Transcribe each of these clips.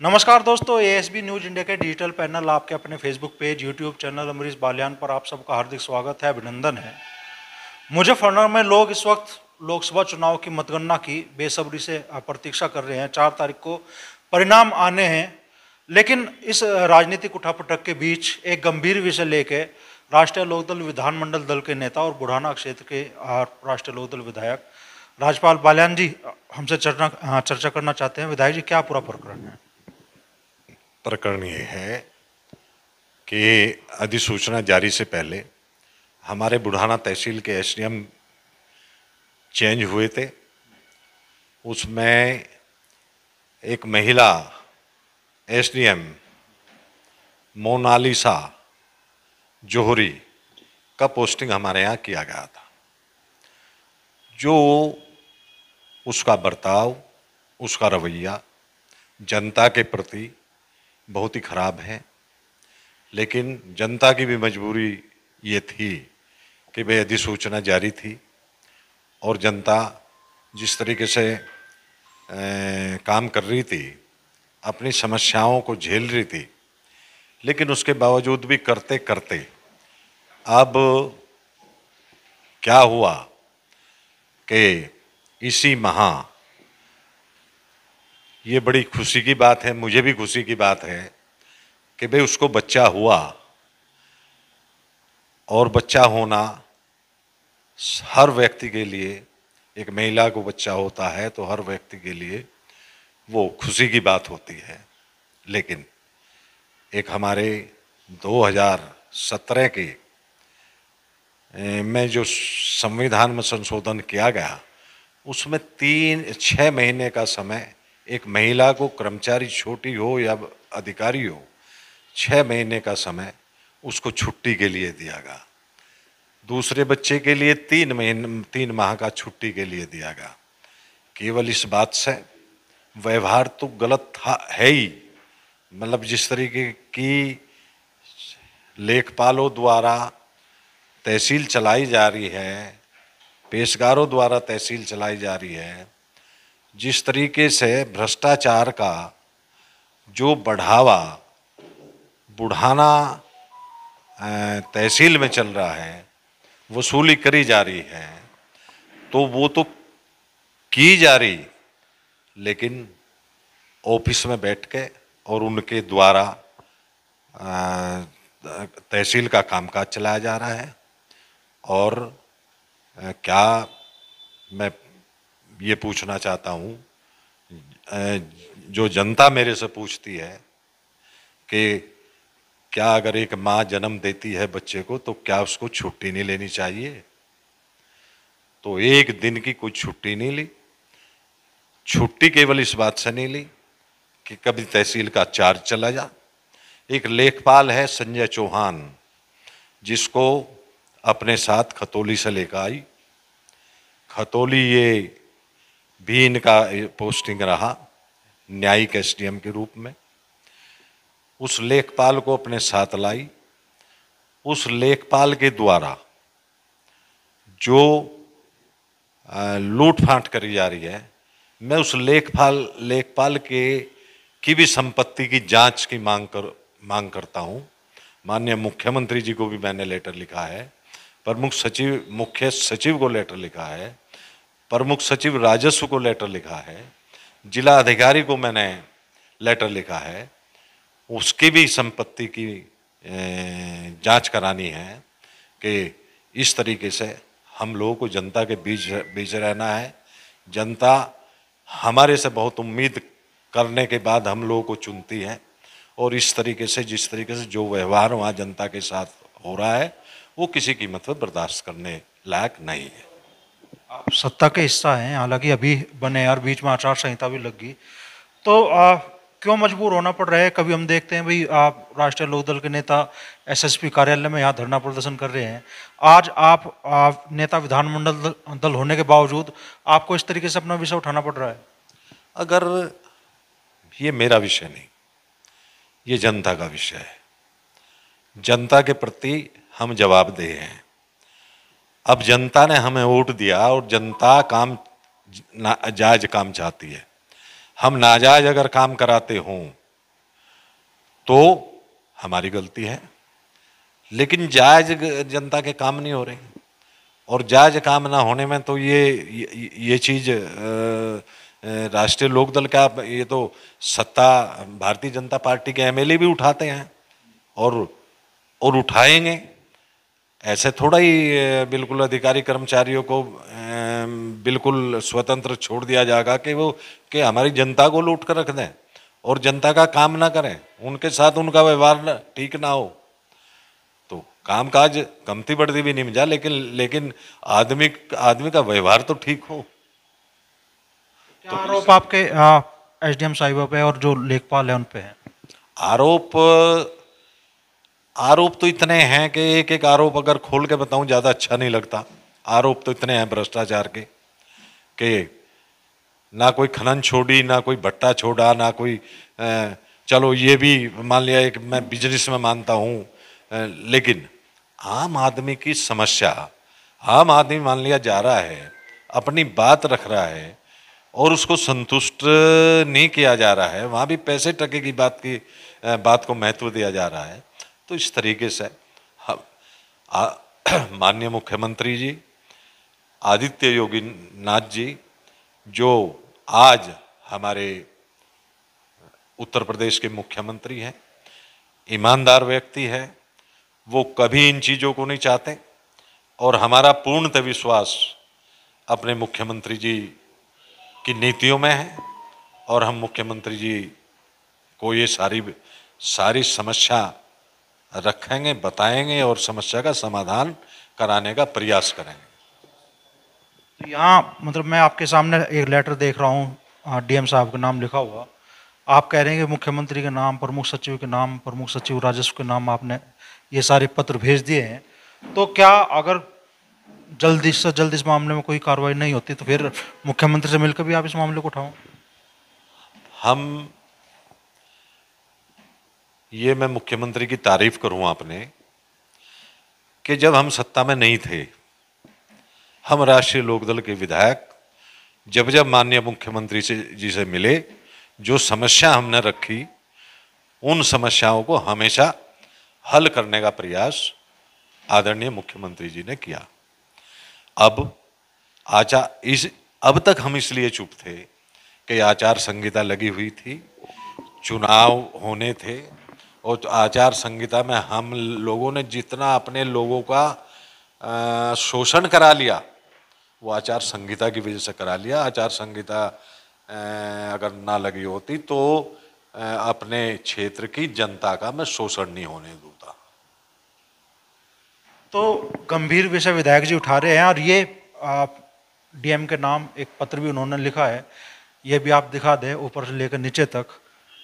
नमस्कार दोस्तों, ASB news India के डिजिटल पैनल आपके अपने Facebook page, YouTube channel Amrish Baliyan पर आप सबका हार्दिक स्वागत है, अभिनंदन है। मुजफ्फरनगर में लोग इस वक्त लोकसभा चुनाव की मतगणना की बेसब्री से प्रतीक्षा कर रहे हैं। 4 तारीख को परिणाम आने हैं, लेकिन इस राजनीतिक उठापटक के बीच एक गंभीर विषय लेके राष्ट्रीय लोकदल विधानमंडल दल के नेता और बुढ़ाना क्षेत्र के राष्ट्रीय लोकदल विधायक राजपाल बालियान जी हमसे चर्चा करना चाहते हैं। विधायक जी, क्या पूरा प्रकरण है? प्रकरण ये है कि अधिसूचना जारी से पहले हमारे बुढ़ाना तहसील के एसडीएम चेंज हुए थे। उसमें एक महिला एसडीएम मोनालिसा जोहरी का पोस्टिंग हमारे यहाँ किया गया था। जो उसका बर्ताव, उसका रवैया जनता के प्रति बहुत ही खराब है, लेकिन जनता की भी मजबूरी ये थी कि भाई अधिसूचना जारी थी और जनता जिस तरीके से काम कर रही थी, अपनी समस्याओं को झेल रही थी, लेकिन उसके बावजूद भी करते करते अब क्या हुआ कि इसी माह, ये बड़ी खुशी की बात है, मुझे भी खुशी की बात है कि भाई उसको बच्चा हुआ। और बच्चा होना हर व्यक्ति के लिए, एक महिला को बच्चा होता है तो हर व्यक्ति के लिए वो खुशी की बात होती है। लेकिन एक हमारे 2017 के में जो संविधान में संशोधन किया गया, उसमें 6 महीने का समय एक महिला को, कर्मचारी छोटी हो या अधिकारी हो, 6 महीने का समय उसको छुट्टी के लिए दिया गया। दूसरे बच्चे के लिए 3 माह का छुट्टी के लिए दिया गया। केवल इस बात से व्यवहार तो गलत था है ही, मतलब जिस तरीके की लेखपालों द्वारा तहसील चलाई जा रही है, पेशकारों द्वारा तहसील चलाई जा रही है, जिस तरीके से भ्रष्टाचार का जो बढ़ावा बुढ़ाना तहसील में चल रहा है, वसूली करी जा रही है, तो वो तो की जा रही, लेकिन ऑफिस में बैठ के और उनके द्वारा तहसील का कामकाज चलाया जा रहा है। और क्या मैं ये पूछना चाहता हूँ, जो जनता मेरे से पूछती है कि क्या अगर एक माँ जन्म देती है बच्चे को तो क्या उसको छुट्टी नहीं लेनी चाहिए? तो एक दिन की कोई छुट्टी नहीं ली। छुट्टी केवल इस बात से नहीं ली कि कभी तहसील का चार्ज चला जा। एक लेखपाल है संजय चौहान, जिसको अपने साथ खतौली से लेकर आई। खतौली ये भी इनका पोस्टिंग रहा न्यायिक एसडीएम के रूप में। उस लेखपाल को अपने साथ लाई। उस लेखपाल के द्वारा जो लूटफाट करी जा रही है, मैं उस लेखपाल की भी संपत्ति की जांच की मांग करता हूं। माननीय मुख्यमंत्री जी को भी मैंने लेटर लिखा है, मुख्य सचिव को लेटर लिखा है, प्रमुख सचिव राजस्व को लेटर लिखा है, जिला अधिकारी को मैंने लेटर लिखा है। उसकी भी संपत्ति की जांच करानी है कि इस तरीके से हम लोगों को जनता के बीच रहना है। जनता हमारे से बहुत उम्मीद करने के बाद हम लोगों को चुनती है, और इस तरीके से, जिस तरीके से जो व्यवहार वहाँ जनता के साथ हो रहा है, वो किसी कीमत पर बर्दाश्त करने लायक नहीं है। आप सत्ता के हिस्सा हैं, हालांकि अभी बने और बीच में आचार संहिता भी लग गई, तो क्यों मजबूर होना पड़ रहा है? कभी हम देखते हैं भाई, आप राष्ट्रीय लोकदल के नेता एसएसपी कार्यालय में यहाँ धरना प्रदर्शन कर रहे हैं। आज आप नेता विधानमंडल दल होने के बावजूद आपको इस तरीके से अपना विषय उठाना पड़ रहा है। अगर ये मेरा विषय नहीं, ये जनता का विषय है। जनता के प्रति हम जवाबदेह हैं। अब जनता ने हमें वोट दिया और जनता जायज काम चाहती है। हम नाजायज अगर काम कराते हों तो हमारी गलती है, लेकिन जायज जनता के काम नहीं हो रहे, और जायज काम ना होने में तो ये चीज राष्ट्रीय लोकदल का, ये तो सत्ता भारतीय जनता पार्टी के एमएलए भी उठाते हैं और उठाएंगे। ऐसे थोड़ा ही बिल्कुल अधिकारी कर्मचारियों को बिल्कुल स्वतंत्र छोड़ दिया जाएगा कि हमारी जनता को लूट कर रख दें और जनता का काम ना करें, उनके साथ उनका व्यवहार ठीक ना हो। तो कामकाज कमती बढ़ती भी नहीं मिला, लेकिन आदमी का व्यवहार तो ठीक हो। क्या आरोप आपके एसडीएम साहिबा पे और जो लेखपाल है उन पे है? आरोप तो इतने हैं कि एक एक आरोप अगर खोल के बताऊं ज़्यादा अच्छा नहीं लगता। आरोप तो इतने हैं भ्रष्टाचार के कि ना कोई खनन छोड़ी, ना कोई भट्टा छोड़ा, ना कोई चलो ये भी मान लिया एक मैं बिजनेस में मानता हूँ, लेकिन आम आदमी की समस्या, आम आदमी मान लिया जा रहा है, अपनी बात रख रहा है और उसको संतुष्ट नहीं किया जा रहा है, वहाँ भी पैसे टके की बात को महत्व दिया जा रहा है। तो इस तरीके से माननीय मुख्यमंत्री जी आदित्य योगी नाथ जी, जो आज हमारे उत्तर प्रदेश के मुख्यमंत्री हैं, ईमानदार व्यक्ति है, वो कभी इन चीज़ों को नहीं चाहते और हमारा पूर्णतः विश्वास अपने मुख्यमंत्री जी की नीतियों में है और हम मुख्यमंत्री जी को ये सारी समस्या रखेंगे, बताएंगे और समस्या का समाधान कराने का प्रयास करेंगे। तो यहाँ मतलब मैं आपके सामने एक लेटर देख रहा हूँ, डीएम साहब का नाम लिखा हुआ। आप कह रहे हैं कि मुख्यमंत्री के नाम, प्रमुख सचिव के नाम, प्रमुख सचिव राजस्व के नाम आपने ये सारे पत्र भेज दिए हैं। तो क्या अगर जल्दी से जल्द इस मामले में कोई कार्रवाई नहीं होती तो फिर मुख्यमंत्री से मिलकर भी आप इस मामले को उठाओ? मैं मुख्यमंत्री की तारीफ करूं आपने कि जब हम सत्ता में नहीं थे, हम राष्ट्रीय लोकदल के विधायक जब माननीय मुख्यमंत्री जी से मिले, जो समस्या हमने रखी उन समस्याओं को हमेशा हल करने का प्रयास आदरणीय मुख्यमंत्री जी ने किया। अब तक हम इसलिए चुप थे कि आचार संहिता लगी हुई थी, चुनाव होने थे और आचार संहिता में हम लोगों ने जितना अपने लोगों का शोषण करा लिया वो आचार संहिता की वजह से करा लिया। आचार संहिता अगर ना लगी होती तो अपने क्षेत्र की जनता का मैं शोषण नहीं होने दूंगा। तो गंभीर विषय विधायक जी उठा रहे हैं और ये डीएम के नाम एक पत्र भी उन्होंने लिखा है, ये भी आप दिखा दें ऊपर से लेकर नीचे तक।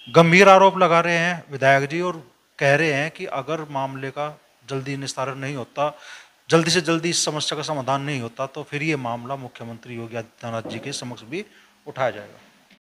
गंभीर आरोप लगा रहे हैं विधायक जी और कह रहे हैं कि अगर मामले का जल्दी निस्तारण नहीं होता, जल्दी से जल्दी इस समस्या का समाधान नहीं होता तो फिर ये मामला मुख्यमंत्री योगी आदित्यनाथ जी के समक्ष भी उठाया जाएगा।